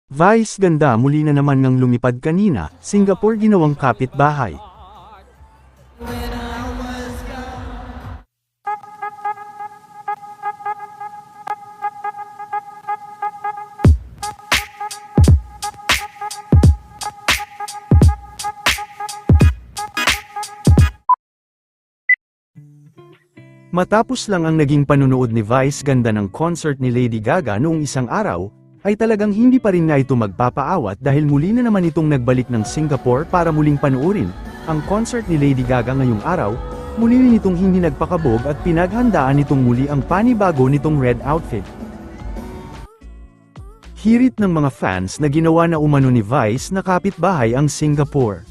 Vice ganda muli na naman ngang lumipad kanina, Singapore ginawang kapitbahay. Matapos lang ang naging panunood ni Vice ganda ng concert ni Lady Gaga noong isang araw, ay talagang hindi pa rin nga ito magpapaawat dahil muli na naman itong nagbalik ng Singapore para muling panuorin ang concert ni Lady Gaga ngayong araw. Muli rin itong hindi nagpakabog at pinaghandaan nitong muli ang panibago nitong red outfit. Hirit ng mga fans na ginawa na umano ni Vice na kapitbahay ang Singapore.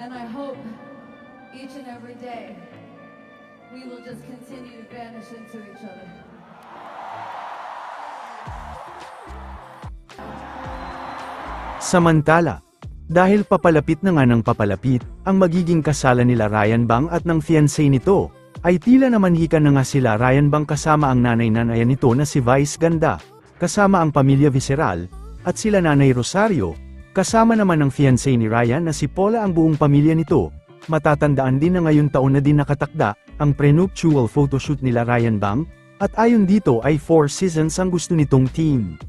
And I hope each and every day we will just continue to vanish into each other. Samantala, dahil papalapit na nga ng papalapit, ang magiging kasalan nila Ryan Bang at ng fiancé nito, ay tila naman hika na nga sila Ryan Bang kasama ang nanay-nanayan nito na si Vice Ganda, kasama ang pamilya Visceral, at sila Nanay Rosario, kasama naman ang fiancé ni Ryan na si Paula ang buong pamilya nito. Matatandaan din na ngayon taon na din nakatakda, ang prenuptial photoshoot nila Ryan Bang, at ayon dito ay 4 seasons ang gusto nitong team.